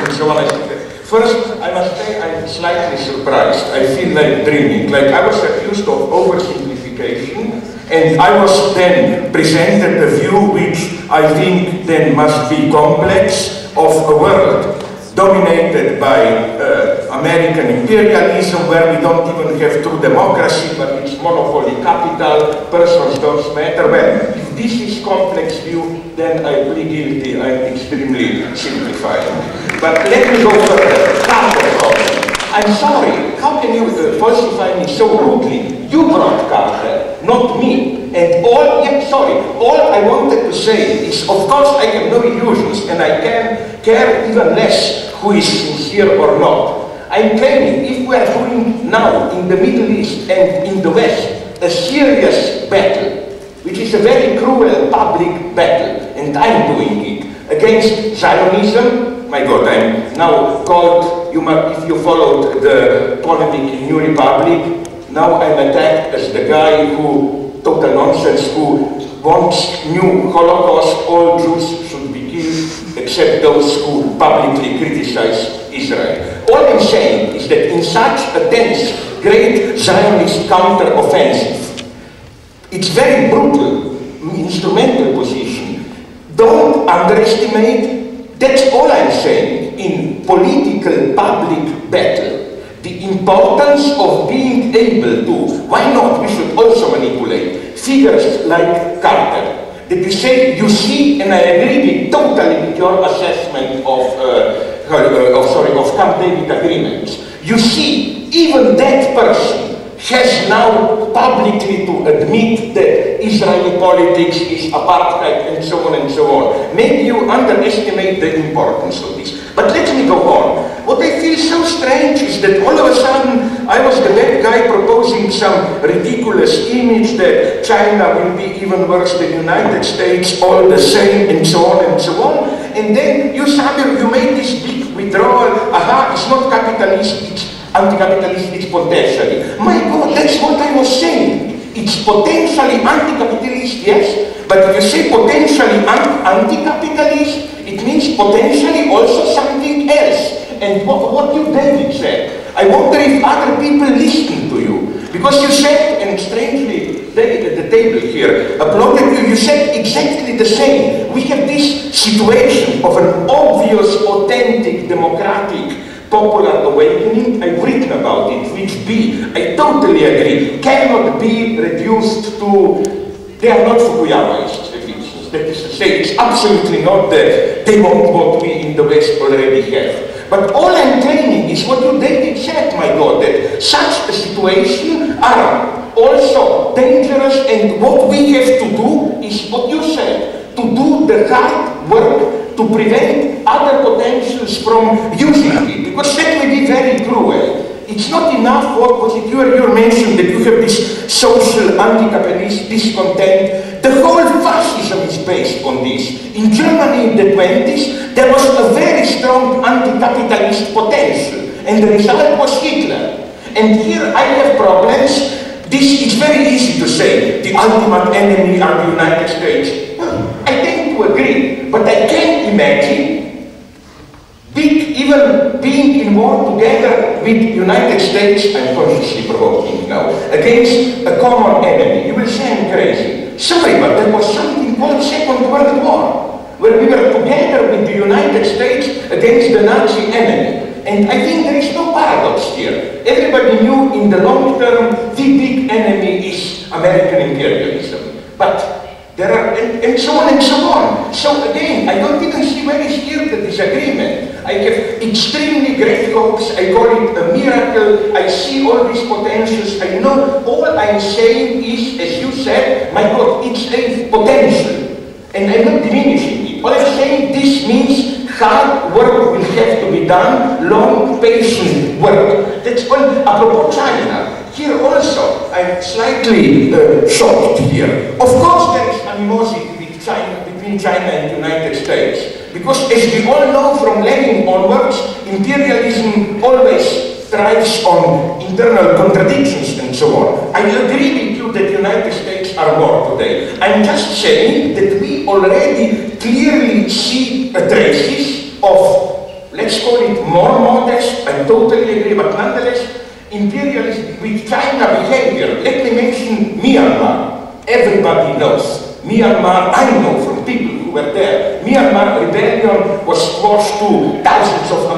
and so on. First, I must say I'm slightly surprised. I feel like dreaming. Like I was accused of oversimplification, and I was then presented a view which I think then must be complex of a world dominated by American imperialism, where we don't even have true democracy, but it's monopoly capital, persons don't matter. Well, if this is complex view, then I plead guilty. I'm extremely simplifying. But let me go further. Carter, I'm sorry, how can you falsify me so rudely? You brought Carter, not me. And all I wanted to say is, of course, I have no illusions, and I can care even less who is sincere or not. I'm claiming if we are doing now in the Middle East and in the West a serious battle, which is a very cruel public battle, and I'm doing it, against Zionism, my God, I'm now called, if you followed the polemic in New Republic, now I'm attacked as the guy who, total nonsense, who wants new Holocaust, all Jews should be killed, except those who publicly criticize Israel. All I'm saying is that in such a dense, great Zionist counter-offensive, it's very brutal, instrumental position. Don't underestimate, that's all I'm saying, in political public battle, the importance of being able to, why not, we should also manipulate figures like Carter, that you say, you see, and I agree totally with your assessment of Camp David agreements. You see, even that person has now publicly to admit that Israeli politics is apartheid and so on and so on. Maybe you underestimate the importance of this. But let me go on. What I feel so strange is that all of a sudden I was the bad guy proposing some ridiculous image that China will be even worse than the United States, all the same, and so on and so on. And then you, Samir, you made this big withdrawal. Aha, it's not capitalist, it's anti-capitalist, it's potentially. My God, that's what I was saying. It's potentially anti-capitalist, yes, but if you say potentially anti-capitalist, it means potentially also something else. And what you, David, said, I wonder if other people listen to you. Because you said, and strangely, David at the table here applauded you, you said exactly the same. We have this situation of an obvious, authentic, democratic, popular awakening. I've written about it, which I totally agree, cannot be reduced to, they are not Fukuyamaists. That is to say, it's absolutely not that they want what we in the West already have. But all I'm claiming is what you, David, said, my God, that such a situation are also dangerous, and what we have to do is what you said, to do the hard work to prevent other potentials from using it, because that may be very cruel. It's not enough, what was it, you mentioned that you have this social anti-capitalist discontent. The whole fascism is based on this. In Germany in the 20s, there was a very strong anti-capitalist potential, and the result was Hitler. And here I have problems. This is very easy to say, the ultimate enemy are the United States. Well, I tend to agree, but I can't imagine even being in war together with the United States, I'm consciously provoking now, against a common enemy. You will say I'm crazy. Sorry, but there was something called Second World War, where we were together with the United States against the Nazi enemy. And I think there is no paradox here. Everybody knew in the long term the big enemy is American imperialism. But there are, and so on and so on. So again, I don't even see where is here the disagreement. I have extremely great hopes. I call it a miracle. I see all these potentials. I know all I'm saying is, as you said, my God, it's a potential. And I'm not diminishing it. All I'm saying, this means hard work will have to be done, long, patient work. That's all. Apropos China, here also, I'm slightly shocked here. Of course there is animosity with China, between China and the United States. Because as we all know from Lenin onwards, imperialism always thrives on internal contradictions and so on. I agree with you that the United States are more today. I'm just saying that we already clearly see traces of let's call it more modest, I totally agree, but nonetheless, imperialism with China behavior. Let me mention Myanmar. Everybody knows. Myanmar, I know from people who were there. Myanmar rebellion was close to thousands of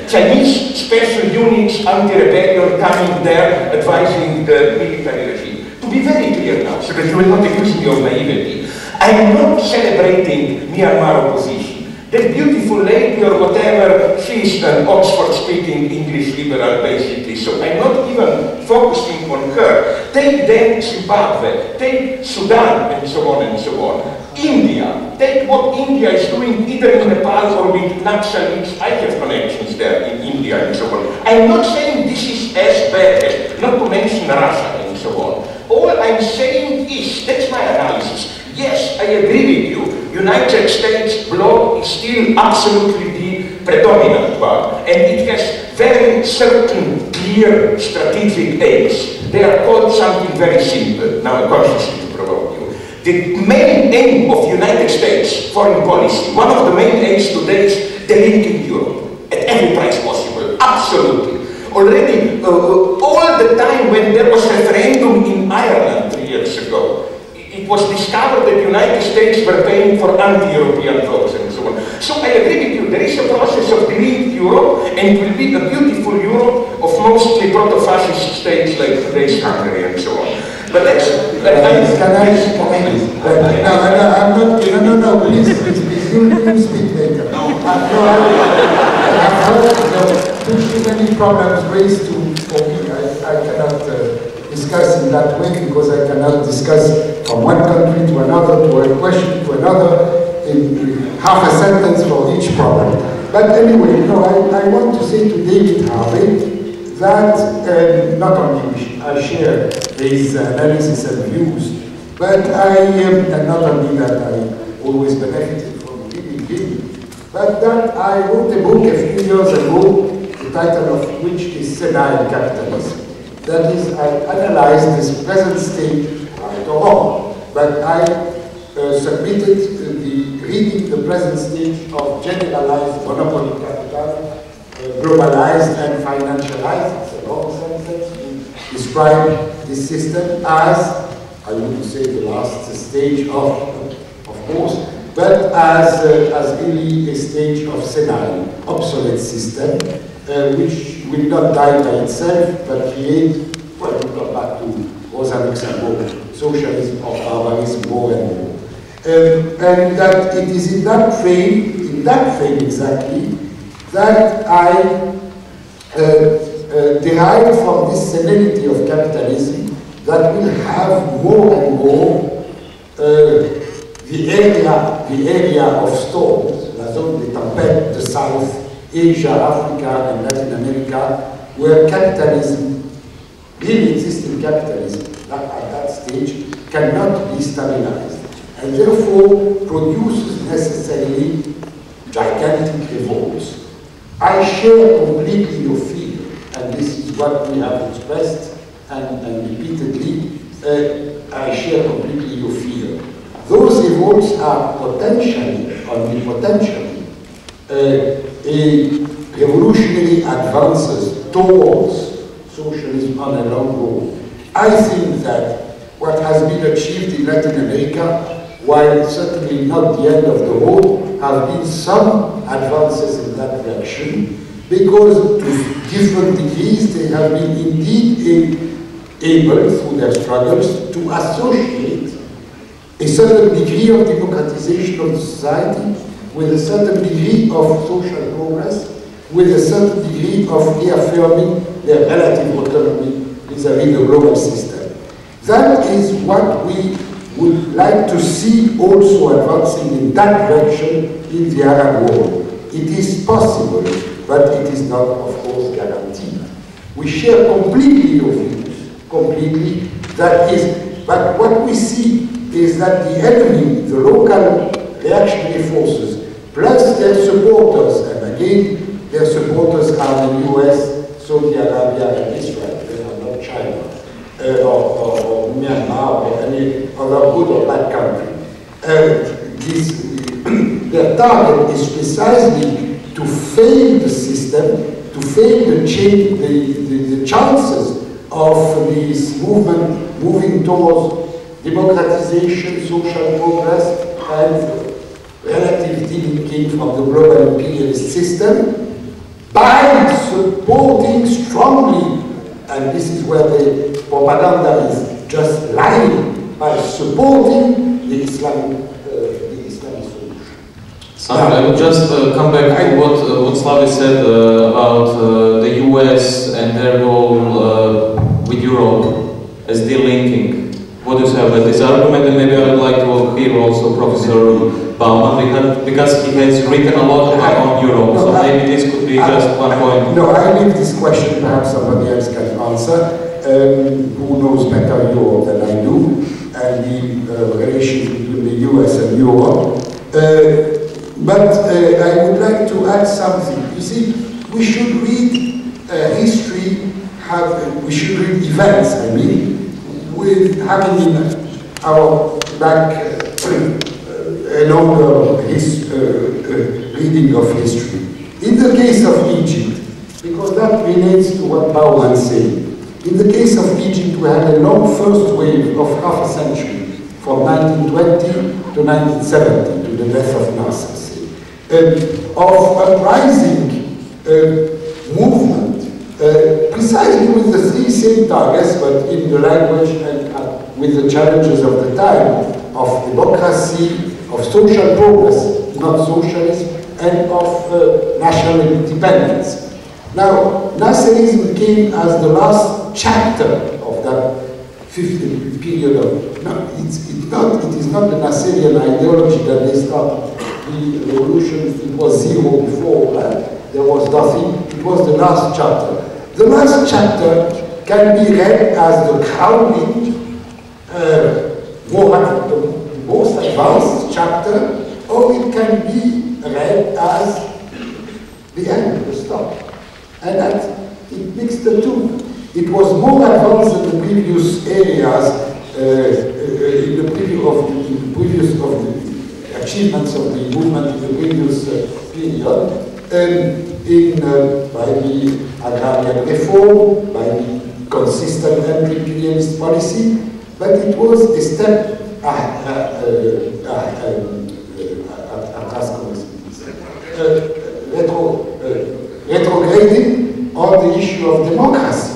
Chinese special units anti-rebellion coming there advising the military regime. To be very clear now, so that you will not accuse me of naivety, I am not celebrating Myanmar opposition. That beautiful lady or whatever, she's an Oxford-speaking English liberal basically, so I'm not even focusing on her. Take then Zimbabwe, take Sudan, and so on and so on. India, take what India is doing either in Nepal or with Naxalites. I have connections there in India and so on. I'm not saying this is as bad as, not to mention Russia and so on. All I'm saying is, that's my analysis. Yes, I agree with you. United States bloc is still absolutely the predominant one, and it has very certain, clear strategic aims. They are called something very simple. Now, I'm consciously to provoke you. The main aim of United States foreign policy, one of the main aims today is delinking Europe at any price possible. Absolutely. Already, all the time when there was referendum in Ireland 3 years ago, it was discovered that the United States were paying for anti-European votes and so on. So I agree with you, there is a process of deleting Europe, and it will be a beautiful Europe of mostly proto-fascist states like today's Hungary and so on. But that's... No, please, you speak later. I've heard too many problems raised for me. I cannot discuss in that way because I cannot discuss from one country to another, to a question to another, in half a sentence for each problem. But anyway, I want to say to David Harvey that not only I share his analysis and views, but and not only that I always benefited from reading him, but that I wrote a book a few years ago, the title of which is Senile Capitalism. That is, I analyzed this present state, right or wrong, but I submitted the reading the present state of generalized monopoly capital, globalized and financialized, it's a long sentence to describe this system as, I wouldn't say the last stage of course, but as really a stage of senile, obsolete system, which will not die by itself, but create, well, we come back to Rosa Luxemburg, socialism or barbarism more and more. And that it is in that frame exactly, that I derive from this senility of capitalism that will have more and more the area of storms, la zone des tempêtes, the South, Asia, Africa, and Latin America, where capitalism, really existing capitalism, at that stage, cannot be stabilized, and therefore produces necessarily gigantic revolts. I share completely your fear, and this is what we have expressed, and repeatedly, I share completely your fear. Those revolts are potentially, only potentially, a revolutionary advances towards socialism on a long road. I think that what has been achieved in Latin America, while certainly not the end of the road, have been some advances in that direction, because to different degrees they have been indeed able, through their struggles, to associate a certain degree of democratization of the society with a certain degree of social progress, with a certain degree of reaffirming their relative autonomy vis-à-vis the global system. That is what we would like to see also advancing in that direction in the Arab world. It is possible, but it is not, of course, guaranteed. We share completely your views, completely. That is, but what we see is that the enemy, the local reactionary forces, plus their supporters, and again, their supporters are the US, Saudi Arabia, and Israel. They are not China, or Myanmar, or any other good or bad country. Their their target is precisely to fail the system, to fail the change, the chances of this movement moving towards democratization, social progress, and relative delinking from the global imperialist system, by supporting strongly, and this is where the propaganda is just lying, by supporting the Islamic solution. Samir, I would just come back to what Slavoj said about the US and their goal with Europe as delinking. What do you say about this argument? And maybe I would like to hear also Professor Bauman, because he has written a lot about Europe, so maybe this could be just one point. No, I leave this question, perhaps somebody else can answer, who knows better Europe than I do, and the relations between the US and Europe. But I would like to add something. You see, we should read history, we should read events, I mean, with having in our back a longer reading of history. In the case of Egypt, because that relates to what Bauman said, in the case of Egypt, we had a long first wave of half a century, from 1920 to 1970, to the death of Nasser, of uprising movement, precisely with the three same targets, but in the language and with the challenges of the time, of democracy, of social progress, not socialism, and of national independence. Now, Nasserism came as the last chapter of that 50th period of, no, it is not the Nasserian ideology that they started the revolution. It was zero before that, there was nothing, it was the last chapter. The last chapter can be read as the crowning, most advanced chapter, or it can be read as the end, the stop. And that it mixed the two. It was more advanced than the previous areas, in the previous of the achievements of the movement in the previous period, by the agrarian reform, by the consistent anti-imperialist policy, but it was a step retrograding on the issue of democracy.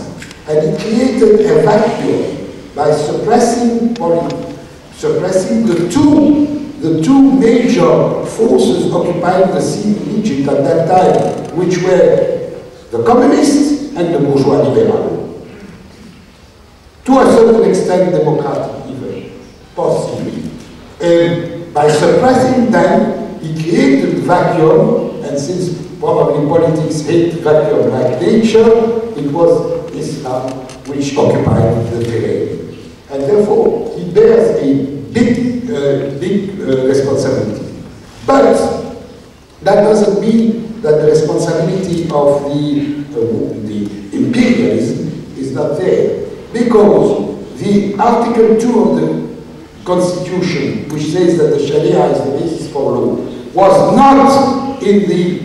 And it created a vacuum by suppressing the two major forces occupying the scene in Egypt at that time, which were the communists and the bourgeois liberal. To a certain extent, democratic even, possibly. By suppressing them, he created vacuum, and since probably politics hate vacuum like nature, it was Islam which occupied the terrain. And therefore, he bears a big responsibility. But that doesn't mean that the responsibility of the imperialism is not there. Because the Article 2 of the Constitution, which says that the Sharia is the basis for law, was not in the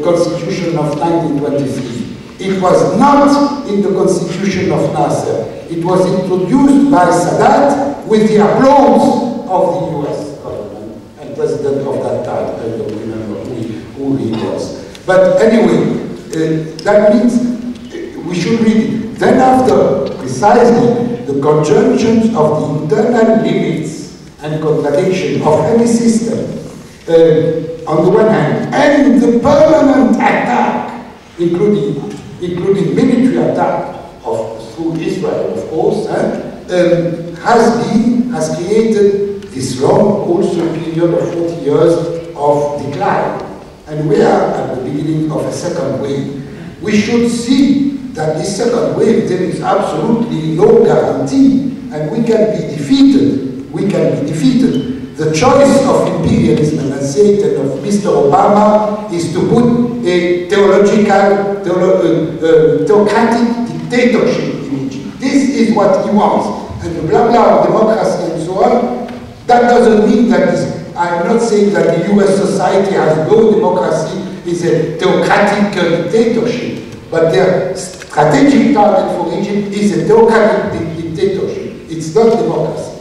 Constitution of 1923. It was not in the Constitution of Nasser. It was introduced by Sadat with the applause of the US government and president of that time. I don't remember who he was. But anyway, that means we should read it. Then after, precisely, the conjunctions of the internal limits and contradiction of any system, on the one hand, and the permanent attack, including military attack through Israel, of course, has created this long, also period of 40 years of decline. And we are at the beginning of a second wave. We should see that this second wave, there is absolutely no guarantee, and we can be defeated. We can be defeated. The choice of imperialism and Satan of Mr. Obama is to put a theocratic dictatorship in Egypt. This is what he wants. And the blah blah of democracy and so on, that doesn't mean that I'm not saying that the US society has no democracy, is a theocratic dictatorship, but their strategic target for Egypt is a theocratic dictatorship. It's not democracy.